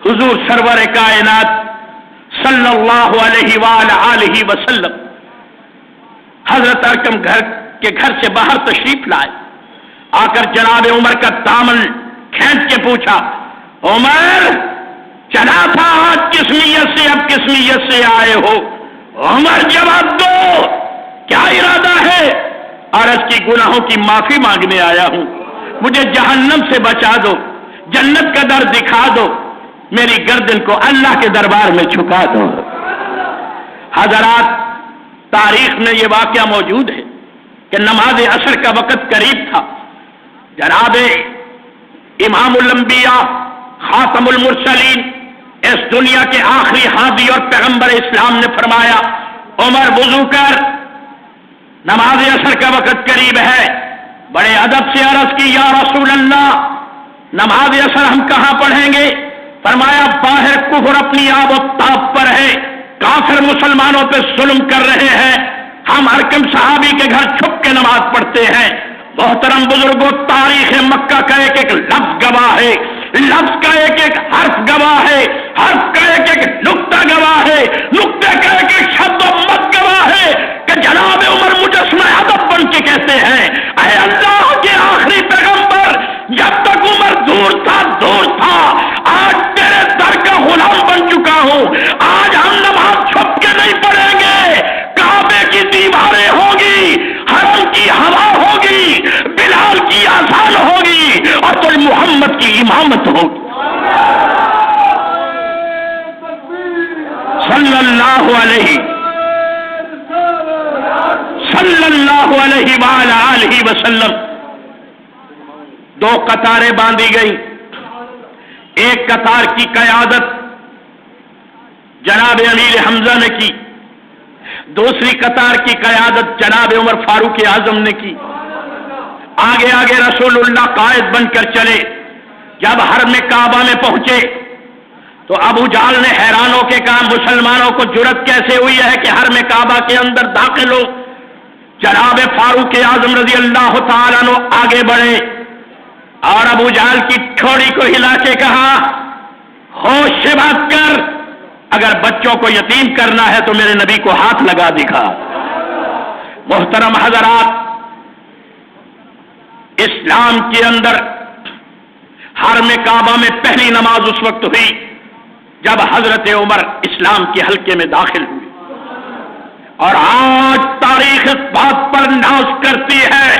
حضور سرور کائنات صلی اللہ علیہ وآلہ وسلم حضرت ارقم کے گھر سے باہر تشریف لائے. آ کر جناب عمر کا دامن کھینچ کے پوچھا، عمر چلا تھا آج کس نیت سے، اب کس نیت سے آئے ہو؟ عمر جواب دو، کیا ارادہ ہے؟ عرض کی گناہوں کی معافی مانگنے آیا ہوں، مجھے جہنم سے بچا دو، جنت کا در دکھا دو، میری گردن کو اللہ کے دربار میں جھکا دو. حضرات، تاریخ میں یہ واقعہ موجود ہے کہ نماز عصر کا وقت قریب تھا. جناب امام الانبیاء خاتم المرسلین، اس دنیا کے آخری ہادی اور پیغمبر اسلام نے فرمایا، عمر وضو کر، نماز عصر کا وقت قریب ہے. بڑے ادب سے عرض کی، یا رسول اللہ، نماز عصر ہم کہاں پڑھیں گے؟ فرمایا، باہر کفر اپنی آب و تاب پر ہے، کافر مسلمانوں پہ ظلم کر رہے ہیں، ہم ارقم صحابی کے گھر چھپ کے نماز پڑھتے ہیں. محترم بزرگوں، تاریخ مکہ کا ایک ایک لفظ گواہ ہے، لفظ کا ایک ایک حرف گواہ ہے، حرف کا ایک ایک نقطہ گواہ ہے، نقطے کا ایک ایک شبد و مت گواہ ہے کہ جناب عمر مجسمہ ادب بن کے کہتے ہیں، اے اللہ کے آخری پیغمبر، جب تک عمر دور تھا آج تیرے در کا غلام بن چکا ہوں. آج ہم نماز چھپ کے نہیں پڑھیں گے، کعبے کی دیواریں ہوگی، حرم کی ہوا ہوگی، بلال کی آذان ہوگی اور تو محمد کی امامت ہوگی. صلی اللہ علیہ وآلہ وسلم. دو قطاریں باندھی گئی، ایک قطار کی قیادت جناب امیر حمزہ نے کی، دوسری قطار کی قیادت جناب عمر فاروق اعظم نے کی. آگے آگے رسول اللہ قائد بن کر چلے. جب حرم کعبہ میں پہنچے تو ابو جہل نے حیران ہو کے کہا، مسلمانوں کو جرأت کیسے ہوئی ہے کہ حرم کعبہ کے اندر داخل ہو؟ جناب فاروق اعظم رضی اللہ تعالیٰ عنہ آگے بڑھے اور ابو جہل کی ٹھوڑی کو ہلا کے کہا، ہوش سے بات کر، اگر بچوں کو یتیم کرنا ہے تو میرے نبی کو ہاتھ لگا دکھا. محترم حضرات، اسلام کے اندر حرم کعبہ میں پہلی نماز اس وقت ہوئی جب حضرت عمر اسلام کے حلقے میں داخل ہوئے. اور آج تاریخ اس بات پر ناز کرتی ہے،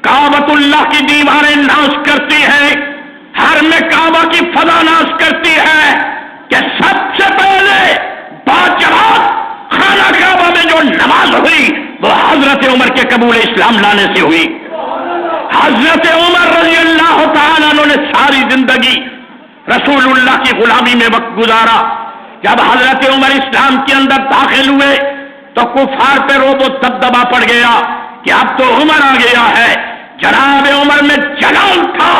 کعبۃ اللہ کی دیواریں ناز کرتی ہے، حرم کعبہ کی فضا ناز کرتی ہے کہ سب سے پہلے باجرات خانہ کعبہ میں جو نماز ہوئی وہ حضرت عمر کے قبول اسلام لانے سے ہوئی. حضرت عمر رضی اللہ تعالیٰ عنہ نے ساری زندگی رسول اللہ کی غلامی میں وقت گزارا. جب حضرت عمر اسلام کے اندر داخل ہوئے تو کفار پہ روب و دبدبا پڑ گیا کہ اب تو عمر آ گیا ہے. جناب عمر میں جلال تھا،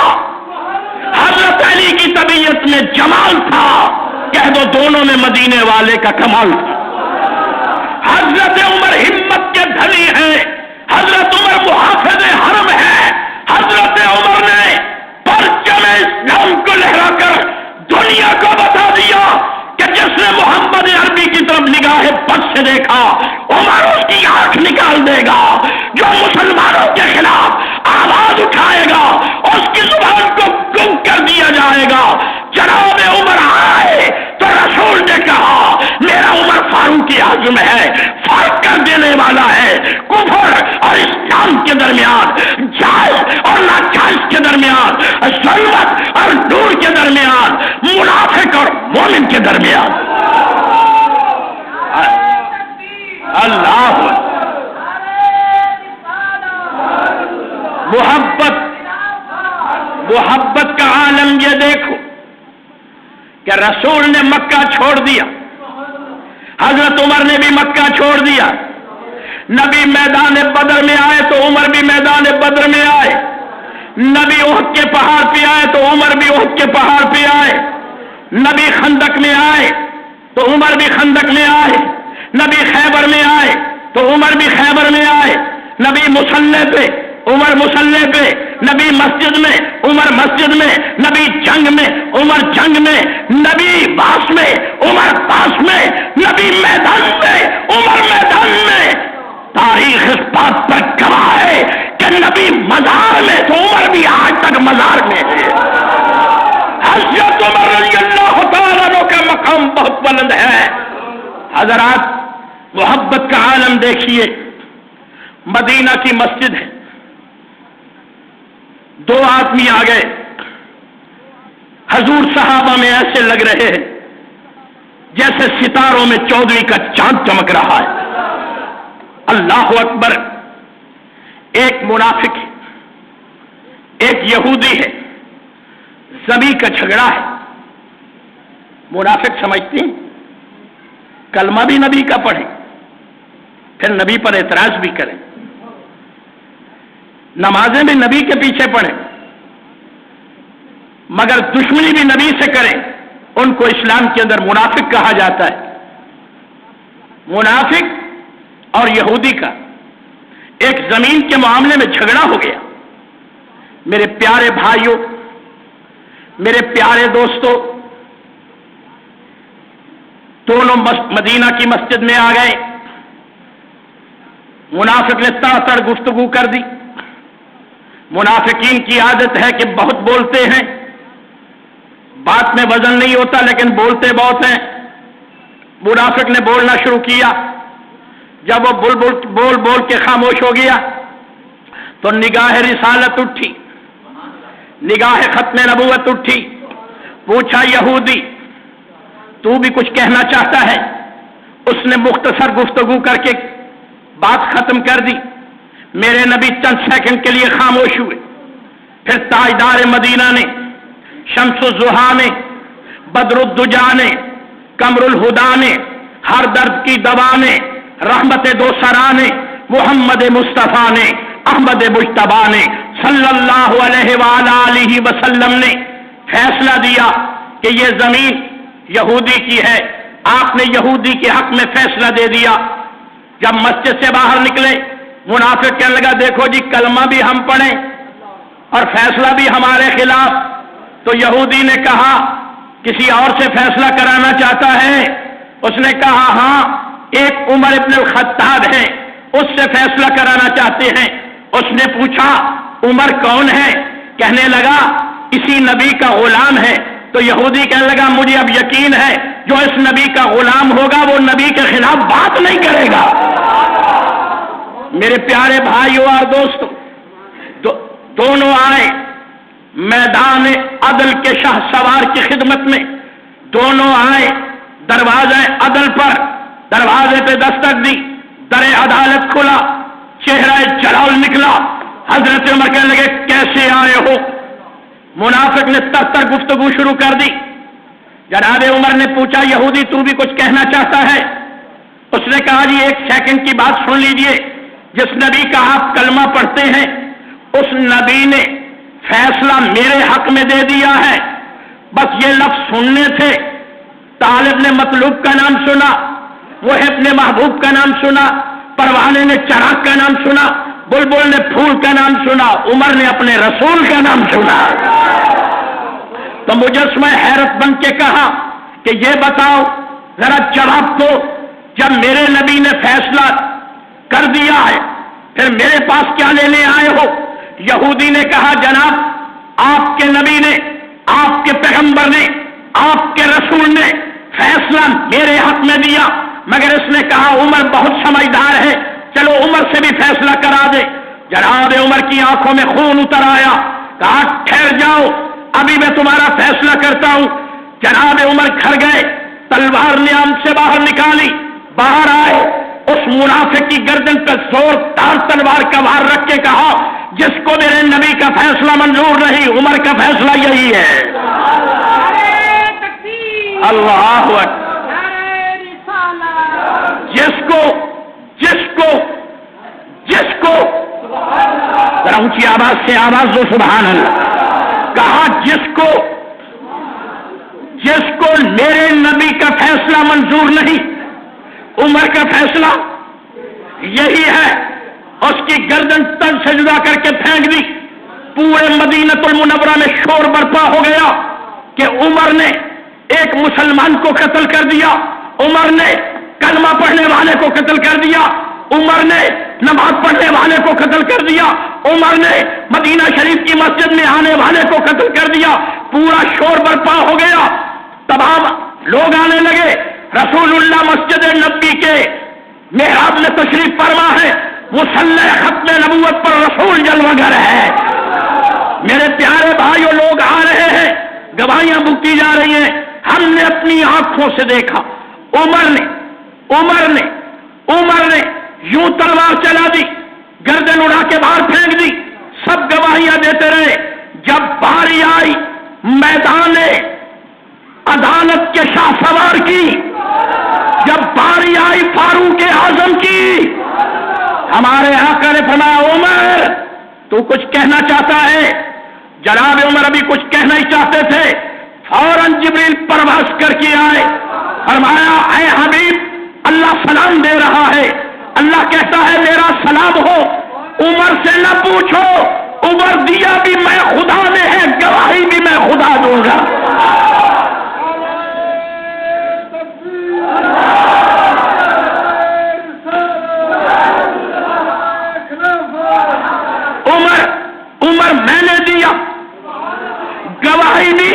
حضرت علی کی طبیعت میں جمال تھا، کہہ دو دونوں میں مدینے والے کا کمال تھا. حضرت عمر ہمت کے دھنی ہیں، حضرت عمر محافظ حرم ہے. حضرت عمر نے پرچم اسلام کو لہرا کر دنیا کو بتا دیا کہ جس نے محمد عربی کی طرف نگاہ بد سے دیکھا، عمر اس کی آنکھ نکال دے گا. جو مسلمانوں کے خلاف آواز اٹھائے گا اس کی زبان کو گم کر دیا جائے گا. جناب عمر آئے تو رسول نے کہا، میرا عمر فاروق اعظم ہے، فرق کر دینے والا ہے کفر اور اسلام کے درمیان، جائز اور ناجائز کے درمیان، ظلمت اور نور کے درمیان، منافق اور مومن کے درمیان. اللہ محبت کا عالم یہ دیکھو کہ رسول نے مکہ چھوڑ دیا، حضرت عمر نے بھی مکہ چھوڑ دیا. نبی میدان بدر میں آئے تو عمر بھی میدان بدر میں آئے. نبی احد کے پہاڑ پہ آئے تو عمر بھی احد کے پہاڑ پہ آئے. نبی خندق میں آئے تو عمر بھی خندق میں آئے. نبی خیبر میں آئے تو عمر بھی خیبر میں آئے. نبی مصلح پہ عمر مصلح پہ، نبی مسجد میں عمر مسجد میں، نبی جنگ میں عمر جنگ میں، نبی باس میں، عمر باس میں، نبی میدان میں، عمر میدان میں۔ تاریخ اس بات پر گواہ ہے کہ نبی مزار میں تو عمر بھی آج تک مزار میں ہے۔ حضرت عمر رضی اللہ تعالیٰ عنہ کا مقام بہت بلند ہے۔ حضرات، محبت کا عالم دیکھیے، مدینہ کی مسجد ہے، دو آدمی آ گئے، حضور صحابہ میں ایسے لگ رہے ہیں جیسے ستاروں میں 14ویں کا چاند چمک رہا ہے۔ اللہ اکبر! ایک منافق ہے، ایک یہودی ہے، زمین کا جھگڑا ہے۔ منافق سمجھتے ہیں کلمہ بھی نبی کا پڑھیں، پھر نبی پر اعتراض بھی کریں، نمازیں بھی نبی کے پیچھے پڑھیں، مگر دشمنی بھی نبی سے کریں، ان کو اسلام کے اندر منافق کہا جاتا ہے۔ منافق اور یہودی کا ایک زمین کے معاملے میں جھگڑا ہو گیا۔ میرے پیارے بھائیوں، میرے پیارے دوستوں، دونوں مدینہ کی مسجد میں آ گئے۔ منافق نے تڑ گفتگو کر دی۔ منافقین کی عادت ہے کہ بہت بولتے ہیں، بات میں وزن نہیں ہوتا لیکن بولتے بہت ہیں۔ منافق نے بولنا شروع کیا۔ جب وہ بول بول کے خاموش ہو گیا تو نگاہ رسالت اٹھی، نگاہ ختم نبوت اٹھی۔ پوچھا، یہودی تو بھی کچھ کہنا چاہتا ہے؟ اس نے مختصر گفتگو کر کے بات ختم کر دی۔ میرے نبی چند سیکنڈ کے لیے خاموش ہوئے، پھر تاجدار مدینہ نے، شمس الضحیٰ نے، بدر الدجا نے، قمر الہدا نے، ہر درد کی دوا نے، رحمت دوسرا نے، محمد مصطفیٰ نے، احمد مجتبیٰ نے صلی اللہ علیہ وآلہ وسلم نے فیصلہ دیا کہ یہ زمین یہودی کی ہے۔ آپ نے یہودی کے حق میں فیصلہ دے دیا۔ جب مسجد سے باہر نکلے، منافق کہنے لگا، دیکھو جی، کلمہ بھی ہم پڑھیں اور فیصلہ بھی ہمارے خلاف۔ تو یہودی نے کہا، کسی اور سے فیصلہ کرانا چاہتا ہے؟ اس نے کہا، ہاں، ایک عمر ابن الخطاب ہے، اس سے فیصلہ کرانا چاہتے ہیں۔ اس نے پوچھا، عمر کون ہے؟ کہنے لگا، اسی نبی کا غلام ہے۔ تو یہودی کہنے لگا، مجھے اب یقین ہے جو اس نبی کا غلام ہوگا وہ نبی کے خلاف بات نہیں کرے گا۔ میرے پیارے بھائیوں اور دوستوں، دونوں آئے میدان عدل کے شاہ سوار کی خدمت میں۔ دونوں آئے دروازے عدل پر، دروازے پہ دستک دی، در عدالت کھلا، چہرہ جلال نکلا۔ حضرت عمر کہنے لگے، کیسے آئے ہو؟ منافق نے تر گفتگو شروع کر دی۔ جناب عمر نے پوچھا، یہودی تو بھی کچھ کہنا چاہتا ہے؟ اس نے کہا، جی ایک سیکنڈ کی بات سن لیجئے، جس نبی کا آپ کلمہ پڑھتے ہیں اس نبی نے فیصلہ میرے حق میں دے دیا ہے۔ بس یہ لفظ سننے تھے۔ طالب نے مطلوب کا نام سنا، محب نے محبوب کا نام سنا، پروانے نے چراغ کا نام سنا، بلبل نے پھول کا نام سنا، عمر نے اپنے رسول کا نام سنا۔ تو مجسمہ حیرت بن کے کہا کہ یہ بتاؤ ذرا جواب دو، جب میرے نبی نے فیصلہ کر دیا ہے پھر میرے پاس کیا لینے آئے ہو؟ یہودی نے کہا، جناب آپ کے نبی نے، آپ کے پیغمبر نے، آپ کے رسول نے فیصلہ میرے حق میں دیا، مگر اس نے کہا عمر بہت سمجھدار ہے، چلو عمر سے بھی فیصلہ کرا دے۔ جناب عمر کی آنکھوں میں خون اتر آیا، کہا ٹھہر جاؤ، ابھی میں تمہارا فیصلہ کرتا ہوں۔ جناب عمر گھر گئے، تلوار نیام سے باہر نکالی، باہر آئے، اس منافق کی گردن پر زوردار تلوار کا وار رکھ کے کہا، جس کو میرے نبی کا فیصلہ منظور نہیں، عمر کا فیصلہ یہی ہے۔ اللہ اکبر! جس کو ذرا اونچی آواز سے آواز دو، سبحان اللہ! کہا جس کو میرے نبی کا فیصلہ منظور نہیں، عمر کا فیصلہ یہی ہے۔ اس کی گردن تن سے جدا کر کے پھینک دی۔ پورے مدینہ المنورہ میں شور برپا ہو گیا کہ عمر نے ایک مسلمان کو قتل کر دیا، عمر نے کلمہ پڑھنے والے کو قتل کر دیا، عمر نے نماز پڑھنے والے کو قتل کر دیا، عمر نے مدینہ شریف کی مسجد میں آنے والے کو قتل کر دیا، پورا شور برپا ہو گیا، تمام لوگ آنے لگے، رسول اللہ مسجد نبی کے محراب میں تشریف فرما ہے، مصلی ختم نبوت پر رسول جلوہ گر ہے۔ میرے پیارے بھائیوں، لوگ آ رہے ہیں، گواہیاں بکتی جا رہی ہیں، ہم نے اپنی آنکھوں سے دیکھا عمر نے یوں تلوار چلا دی، گردن اڑا کے باہر پھینک دی، سب گواہیاں دیتے رہے۔ جب باری آئی میدان عدالت کے شاہ سوار کی، جب باری آئی فاروق اعظم کی، ہمارے آقا نے فرمایا عمر تو کچھ کہنا چاہتا ہے؟ جناب عمر ابھی کچھ کہنا ہی چاہتے تھے، فوراً جبریل پرواز کر کے آئے، فرمایا اے حبیب اللہ سلام دے رہا ہے، اللہ کہتا ہے میرا سلام ہو، عمر سے نہ پوچھو، عمر دیا بھی میں خدا نے ہے، گواہی بھی میں خدا دوں گا۔ عمر میں نے دیا، گواہی بھی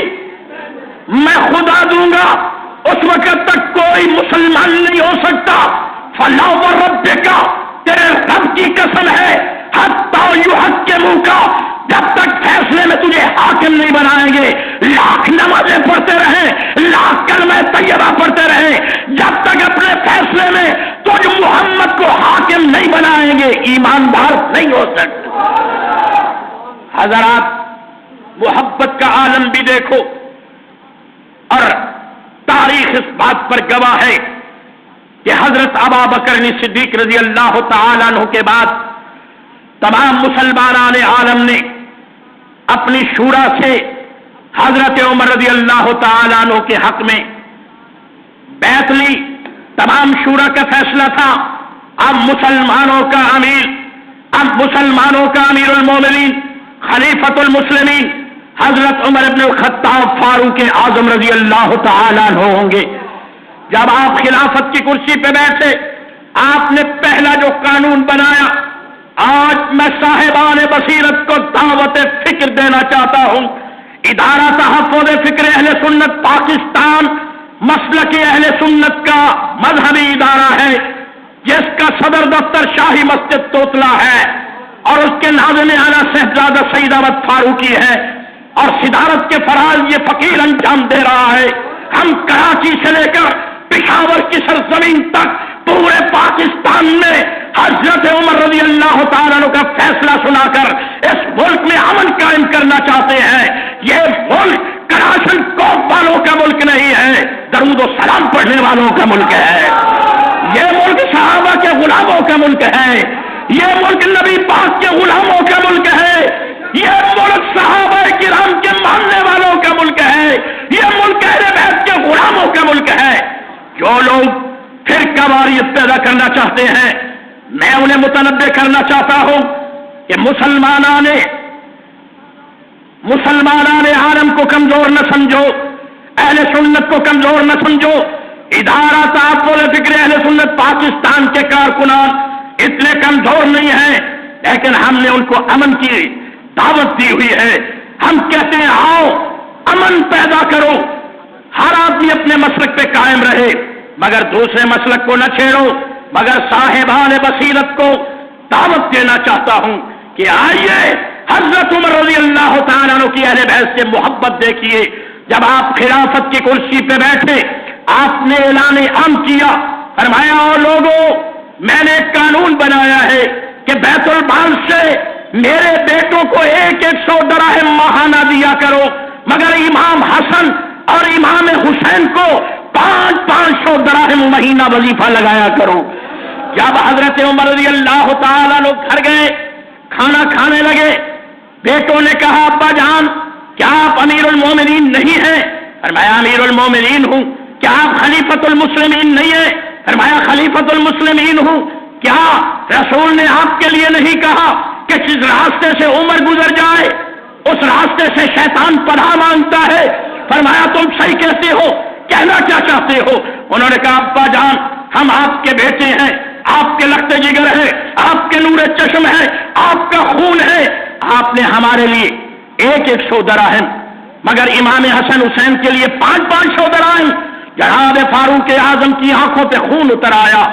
میں خدا دوں گا۔ اس وقت تک کوئی مسلمان نہیں ہو سکتا، فلا وربک، تیرے رب کی قسم ہے، حتی یحکموک، جب تک فیصلے میں تجھے حاکم نہیں بنائیں گے، لاکھ نمازیں پڑھتے رہیں، لاکھ کلمہ طیبہ پڑھتے رہیں، جب تک اپنے فیصلے میں تجھ محمد کو حاکم نہیں بنائیں گے ایماندار نہیں ہو سکتے۔ حضرات محبت کا عالم بھی دیکھو، اور تاریخ اس بات پر گواہ ہے کہ حضرت ابوبکر صدیق رضی اللہ تعالی عنہ کے بعد تمام مسلمانان عالم نے اپنی شورا سے حضرت عمر رضی اللہ تعالی عنہ کے حق میں بیعت لی۔ تمام شورا کا فیصلہ تھا اب مسلمانوں کا امیر المومنین خلیفۃ المسلمین حضرت عمر بن الخطاب فاروق اعظم رضی اللہ تعالیٰ عنہ ہوں گے۔ جب آپ خلافت کی کرسی پہ بیٹھے، آپ نے پہلا جو قانون بنایا، آج میں صاحبان بصیرت کو دعوت فکر دینا چاہتا ہوں، ادارہ تحفظ فکر اہل سنت پاکستان مسلک اہل سنت کا مذہبی ادارہ ہے، جس کا صدر دفتر شاہی مسجد توتلا ہے، اور اس کے ناظم اعلیٰ صاحبزادہ سید احمد فاروقی ہے، اور صدارت کے فرائض یہ فقیر انجام دے رہا ہے۔ ہم کراچی سے لے کر پشاور کی سرزمین تک پورے پاکستان میں حضرت عمر رضی اللہ تعالیٰ عنہ کا فیصلہ سنا کر اس ملک میں امن قائم کرنا چاہتے ہیں۔ یہ ملک کراشن کوپ والوں کا ملک نہیں ہے، درود و سلام پڑھنے والوں کا ملک ہے۔ یہ ملک صحابہ کے غلاموں کا ملک ہے، یہ ملک نبی پاک کے غلاموں کا ملک ہے، یہ ملک صحابہ کرام کے ماننے والوں کا ملک ہے، یہ ملک اہل بیت کے غلاموں کا ملک ہے۔ جو لوگ فرقہ واریت پیدا کرنا چاہتے ہیں، میں انہیں متنبہ کرنا چاہتا ہوں کہ مسلمانان عالم کو کمزور نہ سمجھو، اہل سنت کو کمزور نہ سمجھو۔ ادارہ تحفظ فکر اہل سنت پاکستان کے کارکنان اتنے کمزور نہیں ہیں، لیکن ہم نے ان کو امن کی دعوت دی ہوئی ہے۔ ہم کہتے ہیں آؤ امن پیدا کرو، ہر آدمی اپنے مسلک پہ قائم رہے، مگر دوسرے مسلک کو نہ چھیڑو۔ مگر صاحبان بصیرت کو دعوت دینا چاہتا ہوں کہ آئیے حضرت عمر رضی اللہ تعالیٰ عنہ کی اہل بیت سے محبت دیکھیے۔ جب آپ خلافت کی کرسی پہ بیٹھے، آپ نے اعلان عام کیا، فرمایا او لوگوں، میں نے ایک قانون بنایا ہے کہ بیت المال سے میرے بیٹوں کو 100 دراہم ماہانہ دیا کرو، مگر امام حسن اور امام حسین کو 500 دراہم مہینہ وظیفہ لگایا کرو۔ جب حضرت عمر رضی اللہ تعالیٰ لوگ گھر گئے، کھانا کھانے لگے، بیٹوں نے کہا ابا جان کیا آپ امیر المومنین نہیں ہیں؟ فرمایا امیر المومنین ہوں۔ کیا آپ خلیفۃ المسلمین نہیں ہیں؟ فرمایا خلیفۃ المسلمین ہوں۔ کیا رسول نے آپ کے لیے نہیں کہا کہ جس راستے سے عمر گزر جائے اس راستے سے شیطان پناہ مانگتا ہے؟ فرمایا تم صحیح کیسے ہو، کہنا کیا چاہتے ہو؟ انہوں نے کہا ابا جان ہم آپ کے بیٹے ہیں، آپ کے لخت جگر ہے، آپ کے نور چشم ہے، آپ کا خون ہے، آپ نے ہمارے لیے 100 دراہم مگر امام حسن حسین کے لیے 500 دراہم، جناب فاروق اعظم کی آنکھوں پہ خون اتر آیا۔